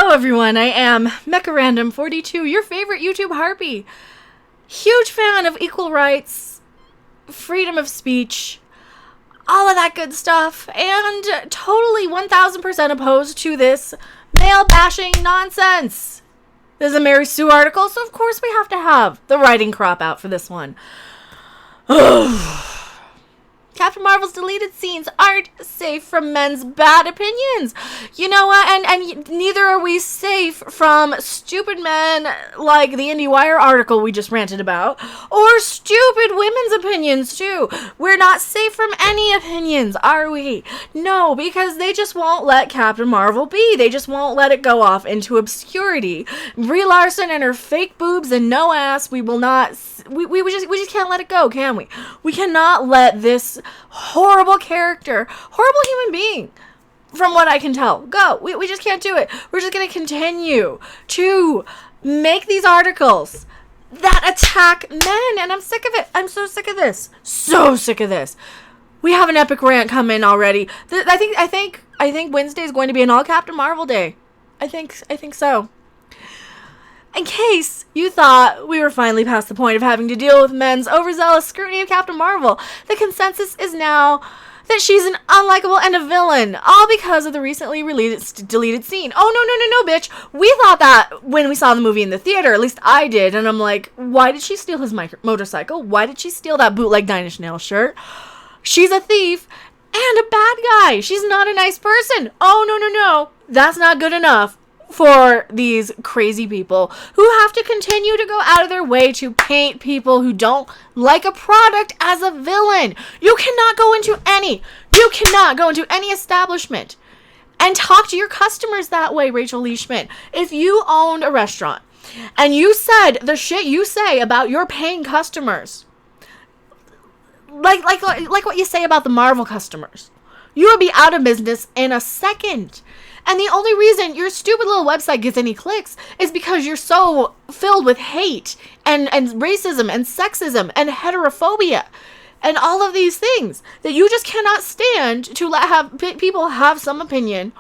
Hello everyone, I am Mecha 42, your favorite YouTube harpy. Huge fan of equal rights, freedom of speech, all of that good stuff, and totally 1000% opposed to this male bashing nonsense. This is a Mary Sue article, so of course we have to have the writing crop out for this one. Captain Marvel's deleted scenes aren't safe from men's bad opinions. You know what? And neither are we safe from stupid men like the IndieWire article we just ranted about, or stupid women's opinions too. We're not safe from any opinions, are we? No, because they just won't let Captain Marvel be. They just won't let it go off into obscurity. Brie Larson and her fake boobs and no ass, we will not... We just can't let it go, can we? We cannot let this horrible character, horrible human being, from what I can tell, go. We just can't do it. We're just going to continue to make these articles that attack men, and I'm sick of it. I'm so sick of this. So sick of this. We have an epic rant coming already. I think Wednesday is going to be an all Captain Marvel day. I think so. In case you thought we were finally past the point of having to deal with men's overzealous scrutiny of Captain Marvel, the consensus is now that she's an unlikable and a villain, all because of the recently released deleted scene. Oh, no, bitch. We thought that when we saw the movie in the theater, at least I did, and I'm like, why did she steal his motorcycle? Why did she steal that bootleg Nine Inch Nails shirt? She's a thief and a bad guy. She's not a nice person. Oh, no. That's not good enough for these crazy people who have to continue to go out of their way to paint people who don't like a product as a villain. You cannot go into any establishment and talk to your customers that way, Rachel Leishman. If you owned a restaurant and you said the shit you say about your paying customers, like what you say about the Marvel customers, you would be out of business in a second. And the only reason your stupid little website gets any clicks is because you're so filled with hate and racism and sexism and heterophobia and all of these things that you just cannot stand to let people have some opinion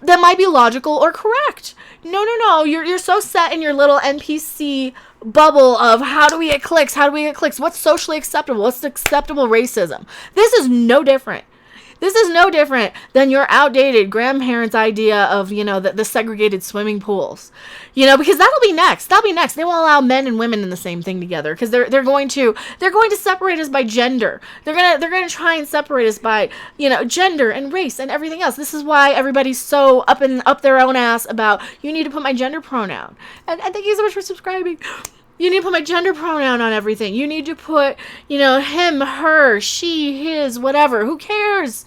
that might be logical or correct. No. You're so set in your little NPC bubble of how do we get clicks? What's socially acceptable? What's acceptable racism? This is no different. This is no different than your outdated grandparents' idea of, the segregated swimming pools. Because that'll be next. They won't allow men and women in the same thing together because they're going to separate us by gender. They're going to try and separate us by, gender and race and everything else. This is why everybody's so up their own ass about you need to put my gender pronoun. And thank you so much for subscribing. You need to put my gender pronoun on everything. You need to put, him, her, she, his, whatever. Who cares?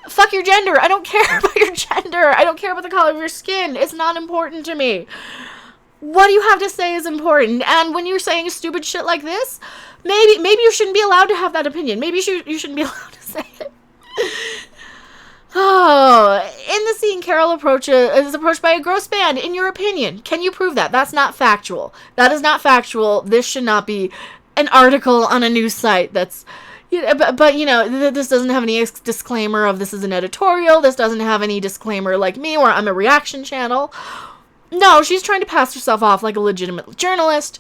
Fuck your gender. I don't care about your gender. I don't care about the color of your skin. It's not important to me. What do you have to say is important. And when you're saying stupid shit like this, maybe you shouldn't be allowed to have that opinion. Maybe you shouldn't be allowed to say it. Oh, in the scene, Carol is approached by a gross man. In your opinion, can you prove that? That's not factual. That is not factual. This should not be an article on a news site. That's, but this doesn't have any disclaimer of this is an editorial. This doesn't have any disclaimer like me where I'm a reaction channel. No, she's trying to pass herself off like a legitimate journalist.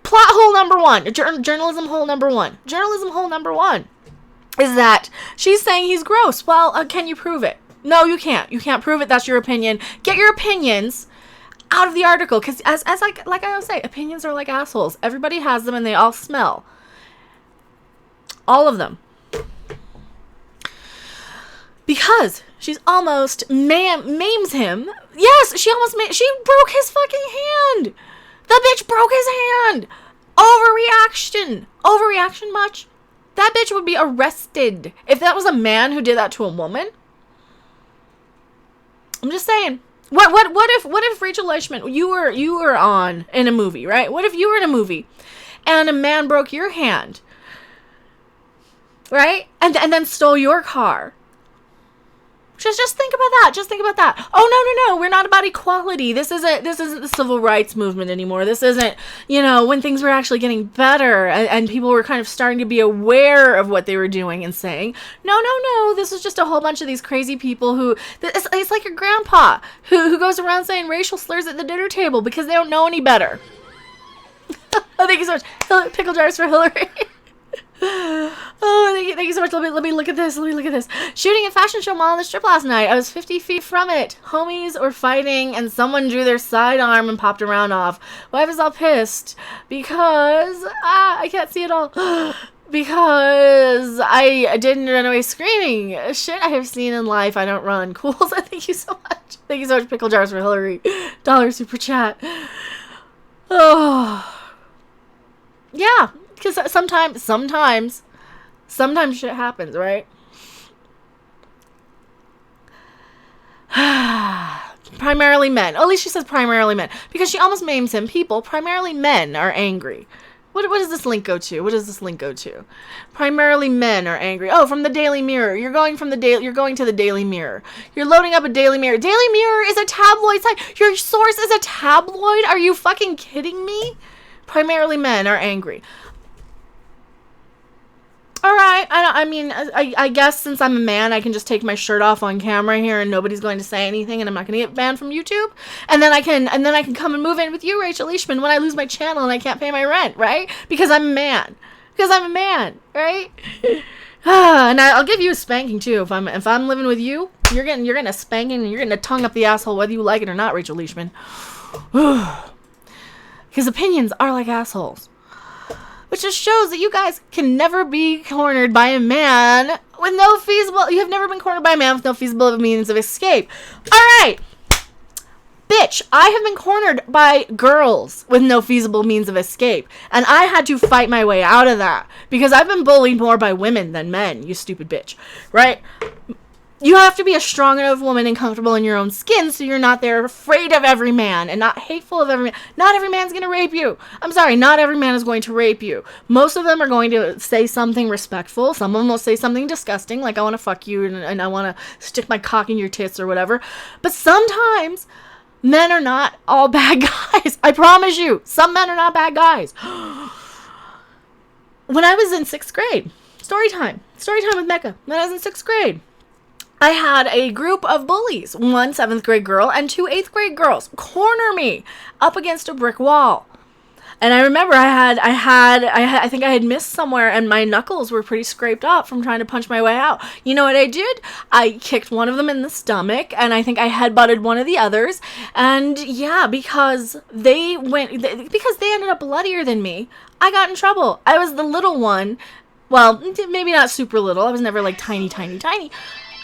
Plot hole number one. Journalism hole number one. Journalism hole number one is that she's saying he's gross. Well, can you prove it? No, you can't. You can't prove it. That's your opinion. Get your opinions out of the article. Because as like I always say, opinions are like assholes. Everybody has them and they all smell. All of them. Because she's almost maims him. Yes, she broke his fucking hand. The bitch broke his hand. Overreaction. Overreaction much? That bitch would be arrested if that was a man who did that to a woman. I'm just saying. What if Rachel Leishman, you were on in a movie, right? What if you were in a movie and a man broke your hand, right? And then stole your car. Just think about that. Just think about that. Oh, no. We're not about equality. This isn't the civil rights movement anymore. This isn't, when things were actually getting better and people were kind of starting to be aware of what they were doing and saying. No. This is just a whole bunch of these crazy people who, it's like your grandpa who goes around saying racial slurs at the dinner table because they don't know any better. Oh, thank you so much. Pickle jars for Hillary. Oh, thank you so much. Let me look at this. Shooting a fashion show mall on the strip last night. I was 50 feet from it. Homies were fighting and someone drew their sidearm and popped a round off. Wife is all pissed because I can't see it all. Because I didn't run away screaming. Shit I have seen in life. I don't run. Cool. Thank you so much. Thank you so much, Pickle Jars for Hillary. $1 super chat. Oh. Yeah. Because sometimes shit happens, right? Primarily men. At least she says primarily men. Because she almost names him people. Primarily men are angry. What does this link go to? Primarily men are angry. Oh, from the Daily Mirror. You're going to the Daily Mirror. You're loading up a Daily Mirror. Daily Mirror is a tabloid site. Your source is a tabloid? Are you fucking kidding me? Primarily men are angry. All right. I guess since I'm a man, I can just take my shirt off on camera here and nobody's going to say anything and I'm not going to get banned from YouTube. And then I can come and move in with you, Rachel Leishman, when I lose my channel and I can't pay my rent, right? Because I'm a man. Right? And I'll give you a spanking too. If I'm living with you, you're getting a spanking and you're getting a tongue up the asshole whether you like it or not, Rachel Leishman. Because opinions are like assholes. Which just shows that you guys can never be cornered by a man with no feasible... You have never been cornered by a man with no feasible means of escape. Alright! Bitch, I have been cornered by girls with no feasible means of escape. And I had to fight my way out of that. Because I've been bullied more by women than men, you stupid bitch. Right? You have to be a strong enough woman and comfortable in your own skin so you're not there afraid of every man and not hateful of every man. Not every man's going to rape you. I'm sorry, not every man is going to rape you. Most of them are going to say something respectful. Some of them will say something disgusting, like I want to fuck you and I want to stick my cock in your tits or whatever. But sometimes men are not all bad guys. I promise you, some men are not bad guys. When I was in 6th grade, story time with Mecha. When I was in 6th grade, I had a group of bullies, 1 7th grade girl and 2 8th grade girls, corner me up against a brick wall. And I remember I think I had missed somewhere and my knuckles were pretty scraped up from trying to punch my way out. You know what I did? I kicked one of them in the stomach and I think I headbutted one of the others. And yeah, because they ended up bloodier than me, I got in trouble. I was the little one. Well, maybe not super little. I was never like tiny.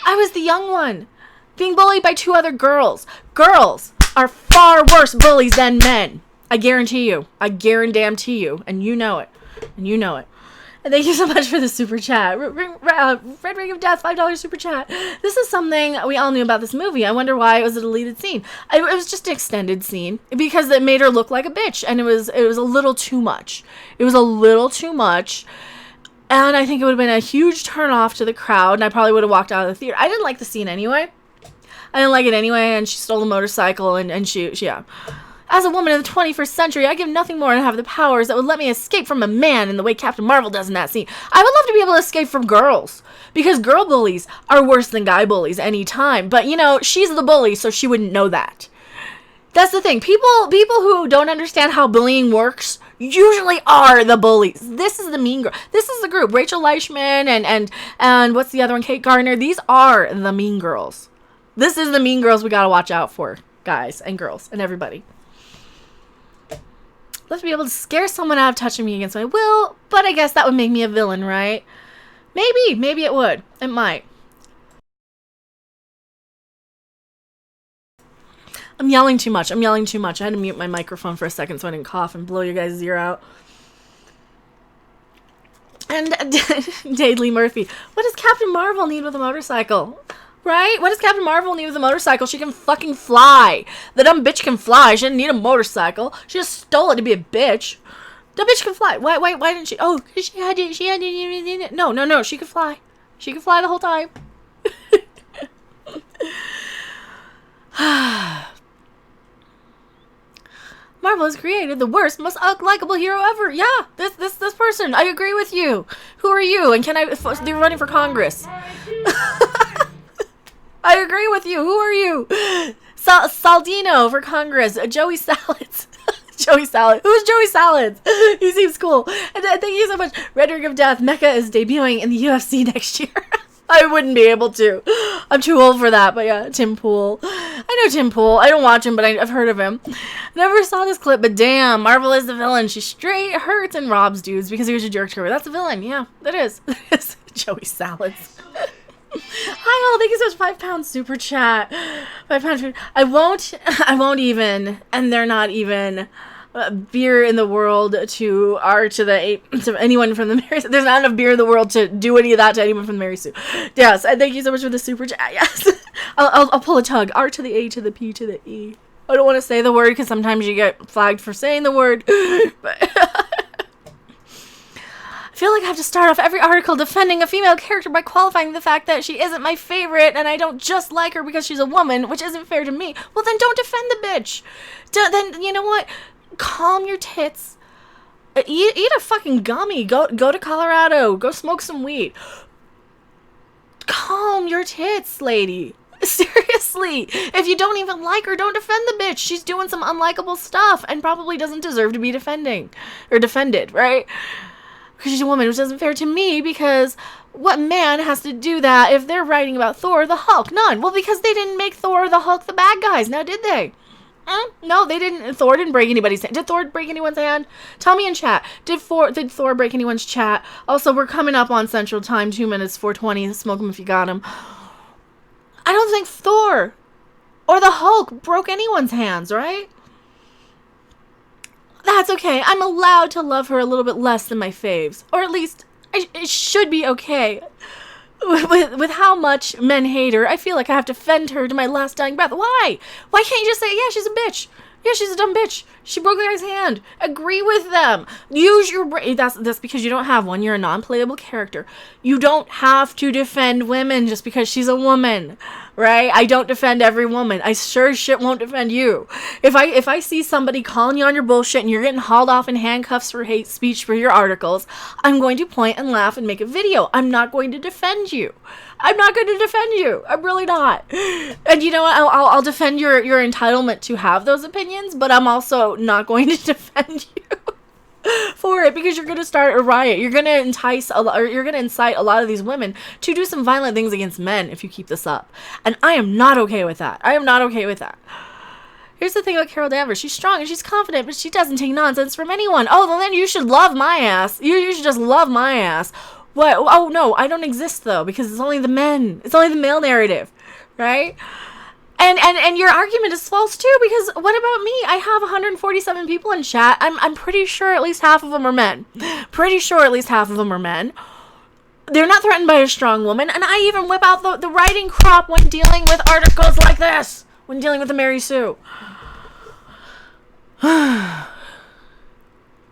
I was the young one, being bullied by 2 other girls. Girls are far worse bullies than men. I guarantee you. And you know it. And thank you so much for the super chat. Red Ring of Death, $5 super chat. This is something we all knew about this movie. I wonder why it was a deleted scene. It was just an extended scene because it made her look like a bitch. And it was a little too much. And I think it would have been a huge turn off to the crowd, and I probably would have walked out of the theater. I didn't like the scene anyway. And she stole the motorcycle, and she. As a woman in the 21st century, I give nothing more than have the powers that would let me escape from a man in the way Captain Marvel does in that scene. I would love to be able to escape from girls, because girl bullies are worse than guy bullies anytime. But, she's the bully, so she wouldn't know that. That's the thing. People who don't understand how bullying works usually are the bullies. This is the mean girl. This is the group. Rachel Leishman and what's the other one? Kate Gardner. These are the mean girls. This is the mean girls we gotta watch out for, guys and girls and everybody. Let's be able to scare someone out of touching me against my will, but I guess that would make me a villain, right? Maybe it would. It might. I'm yelling too much. I had to mute my microphone for a second so I didn't cough and blow you guys' ear out. And Daily Murphy, what does Captain Marvel need with a motorcycle? Right? What does Captain Marvel need with a motorcycle? She can fucking fly. The dumb bitch can fly. She didn't need a motorcycle. She just stole it to be a bitch. The bitch can fly. Why didn't she? Oh, she had to. No. She could fly. She could fly the whole time. Marvel has created the worst, most unlikable hero ever. Yeah, this person. I agree with you. Who are you? And they're running for Congress. I agree with you. Who are you? Saldino for Congress. Joey Salads. Joey Salad. Who's Joey Salads? He seems cool. And thank you so much. Rhetoric of Death. Mecha is debuting in the UFC next year. I wouldn't be able to. I'm too old for that. But yeah, Tim Pool. I know Tim Pool. I don't watch him, but I've heard of him. Never saw this clip, but damn, Marvel is the villain. She straight hurts and robs dudes because he was a jerk to her. That's a villain. Yeah, that is. Joey Salads. Hi all, thank you so much. 5 pound super chat. 5 pound. I won't even, and they're not even. Beer in the world to anyone from the Mary Sue. There's not enough beer in the world to do any of that to anyone from the Mary Sue. Yes, and thank you so much for the super chat. Yes, I'll pull a tug. R to the A to the P to the E. I don't want to say the word because sometimes you get flagged for saying the word. But I feel like I have to start off every article defending a female character by qualifying the fact that she isn't my favorite and I don't just like her because she's a woman, which isn't fair to me. Well, then don't defend the bitch. Then you know what? Calm your tits. Eat a fucking gummy. Go to Colorado. Go smoke some weed. Calm your tits, lady. Seriously. If you don't even like her, don't defend the bitch. She's doing some unlikable stuff and probably doesn't deserve to be defended, right? Because she's a woman, which isn't fair to me because what man has to do that if they're writing about Thor or the Hulk? None. Well, because they didn't make Thor or the Hulk the bad guys. Now, did they? No, they didn't. Thor didn't break anybody's hand. Did Thor break anyone's hand? Tell me in chat. Did Thor break anyone's chat? Also, we're coming up on Central Time. 2 minutes, 4:20. Smoke them if you got them. I don't think Thor or the Hulk broke anyone's hands, right? That's okay. I'm allowed to love her a little bit less than my faves. Or at least, it should be okay. With how much men hate her, I feel like I have to defend her to my last dying breath. Why? Why can't you just say, yeah, she's a bitch. Yeah, she's a dumb bitch. She broke the guy's hand. Agree with them. Use your brain. That's because you don't have one. You're a non-playable character. You don't have to defend women just because she's a woman, right? I don't defend every woman. I sure as shit won't defend you. If I see somebody calling you on your bullshit and you're getting hauled off in handcuffs for hate speech for your articles, I'm going to point and laugh and make a video. I'm not going to defend you. I'm not going to defend you. I'm really not. And you know what? I'll defend your entitlement to have those opinions, but I'm also not going to defend you for it because you're going to start a riot. You're going to incite a lot of these women to do some violent things against men if you keep this up. And I am not okay with that. I am not okay with that. Here's the thing about Carol Danvers. She's strong and she's confident, but she doesn't take nonsense from anyone. Oh, well, then you should love my ass. You should just love my ass. What? Oh, no, I don't exist, though, because it's only the men. It's only the male narrative, right? And your argument is false, too, because what about me? I have 147 people in chat. I'm pretty sure at least half of them are men. Pretty sure at least half of them are men. They're not threatened by a strong woman, and I even whip out the writing crop when dealing with articles like this, when dealing with the Mary Sue.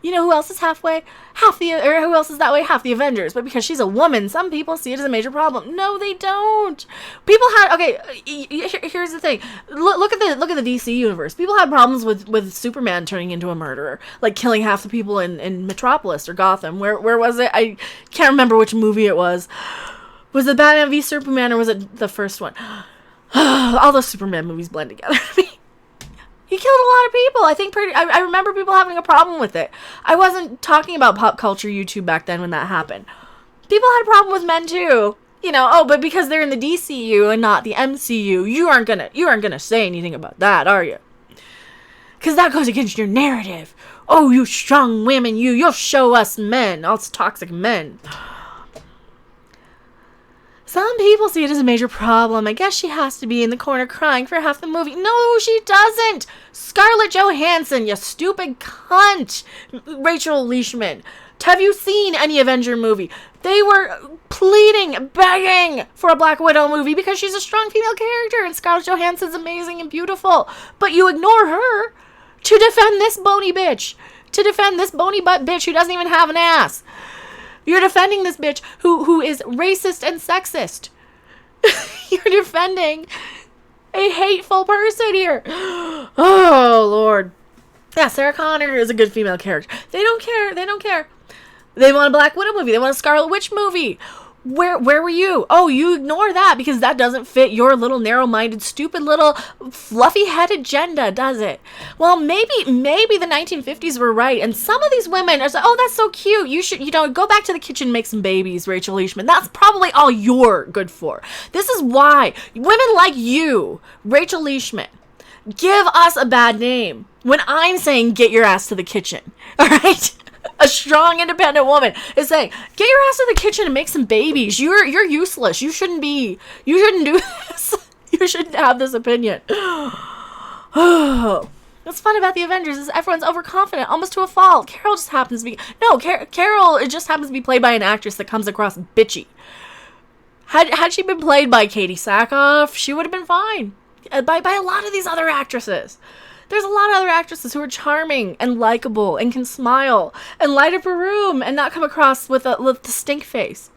You know who else is halfway? Who else is that way? Half the Avengers. But because she's a woman, some people see it as a major problem. No, they don't. People had, okay, here's the thing. Look at the DC universe. People had problems with Superman turning into a murderer, like killing half the people in Metropolis or Gotham. Where was it? I can't remember which movie it was. Was it Batman v Superman or was it the first one? All those Superman movies blend together to me. He killed a lot of people. I remember people having a problem with it. I wasn't talking about pop culture YouTube back then when that happened. People had a problem with men too. You know, but because they're in the DCU and not the MCU, you aren't gonna say anything about that, are you? Because that goes against your narrative. Oh, you strong women, you'll show us men, us toxic men. Some people see it as a major problem. I guess she has to be in the corner crying for half the movie. No, she doesn't. Scarlett Johansson, you stupid cunt. Rachel Leishman. Have you seen any Avenger movie? They were pleading, begging for a Black Widow movie because she's a strong female character and Scarlett Johansson's amazing and beautiful. But you ignore her to defend this bony bitch. To defend this bony butt bitch who doesn't even have an ass. You're defending this bitch who is racist and sexist. You're defending a hateful person here. Oh, Lord. Yeah, Sarah Connor is a good female character. They don't care. They don't care. They want a Black Widow movie. They want a Scarlet Witch movie. Where were you? Oh, you ignore that because that doesn't fit your little narrow-minded, stupid little fluffy-headed agenda, does it? Well, maybe the 1950s were right, and some of these women are like, oh, that's so cute. You should, go back to the kitchen and make some babies, Rachel Leishman. That's probably all you're good for. This is why women like you, Rachel Leishman, give us a bad name when I'm saying get your ass to the kitchen, all right? A strong, independent woman is saying, get your ass to the kitchen and make some babies. You're useless. You shouldn't do this. You shouldn't have this opinion. What's fun about the Avengers is everyone's overconfident, almost to a fault. Carol just happens to be... No, Carol, it just happens to be played by an actress that comes across bitchy. Had she been played by Katie Sackhoff, she would have been fine. By a lot of these other actresses. There's a lot of other actresses who are charming and likable and can smile and light up a room and not come across with the stink face.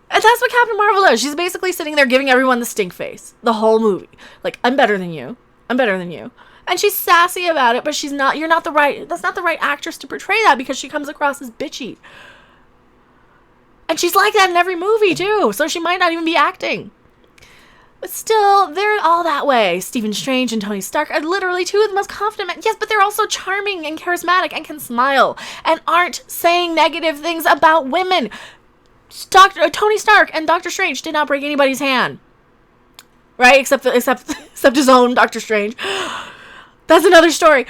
And that's what Captain Marvel does. She's basically sitting there giving everyone the stink face the whole movie. Like, I'm better than you. I'm better than you. And she's sassy about it, but that's not the right actress to portray that because she comes across as bitchy. And she's like that in every movie, too. So she might not even be acting. But still, they're all that way. Stephen Strange and Tony Stark are literally two of the most confident men. Yes, but they're also charming and charismatic and can smile and aren't saying negative things about women. Tony Stark and Doctor Strange did not break anybody's hand. Right? Except his own Doctor Strange. That's another story.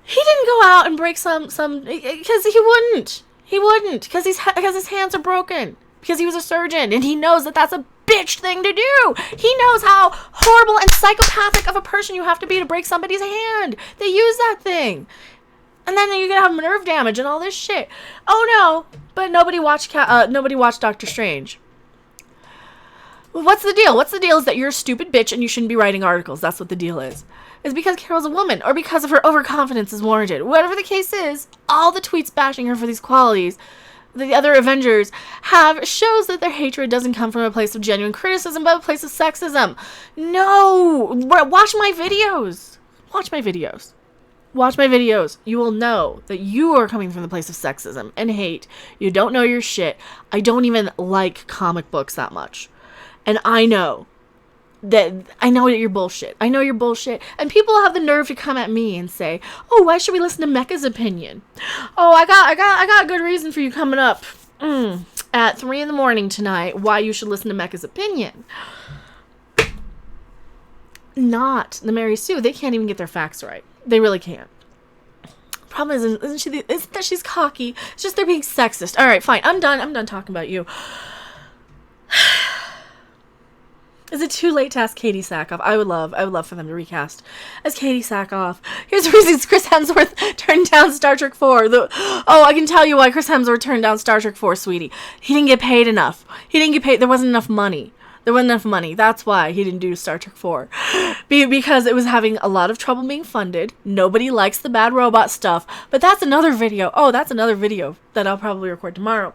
He didn't go out and break some because he wouldn't. He wouldn't because his hands are broken. Because he was a surgeon and he knows that that's a bitch thing to do. He knows how horrible and psychopathic of a person you have to be to break somebody's hand. They use that thing. And then you're going to have nerve damage and all this shit. Oh no, but nobody watched Doctor Strange. Well, what's the deal? What's the deal is that you're a stupid bitch and you shouldn't be writing articles. That's what the deal is. It's because Carol's a woman or because of her overconfidence is warranted. Whatever the case is, all the tweets bashing her for these qualities the other Avengers have shows that their hatred doesn't come from a place of genuine criticism, but a place of sexism. No! Watch my videos. Watch my videos. Watch my videos. You will know that you are coming from the place of sexism and hate. You don't know your shit. I don't even like comic books that much. And I know that you're bullshit. I know you're bullshit. And people have the nerve to come at me and say, oh, why should we listen to Mecha's opinion? Oh, I got a good reason for you coming up at 3 a.m. tonight why you should listen to Mecha's opinion. Not the Mary Sue. They can't even get their facts right. They really can't. Problem isn't that she's cocky. It's just they're being sexist. All right, fine. I'm done talking about you. Is it too late to ask Katie Sackhoff? I would love for them to recast as Katie Sackhoff. Here's the reasons Chris Hemsworth turned down Star Trek 4. I can tell you why Chris Hemsworth turned down Star Trek 4, sweetie. He didn't get paid enough. There wasn't enough money. That's why he didn't do Star Trek 4. Because it was having a lot of trouble being funded. Nobody likes the bad robot stuff. But that's another video. Oh, that's another video that I'll probably record tomorrow.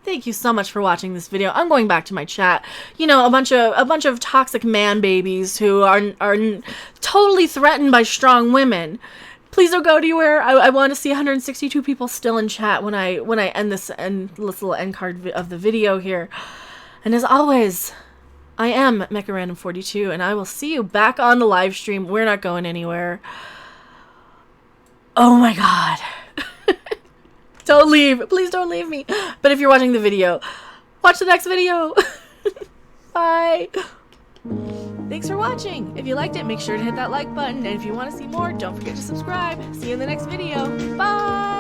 Thank you so much for watching this video. I'm going back to my chat. A bunch of toxic man babies who are totally threatened by strong women. Please don't go anywhere. I want to see 162 people still in chat when I end this little end card of the video here. And as always, I am Mecha Random 42, and I will see you back on the live stream. We're not going anywhere. Oh my god. Don't leave. Please don't leave me. But if you're watching the video, watch the next video. Bye. Thanks for watching. If you liked it, make sure to hit that like button. And if you want to see more, don't forget to subscribe. See you in the next video. Bye.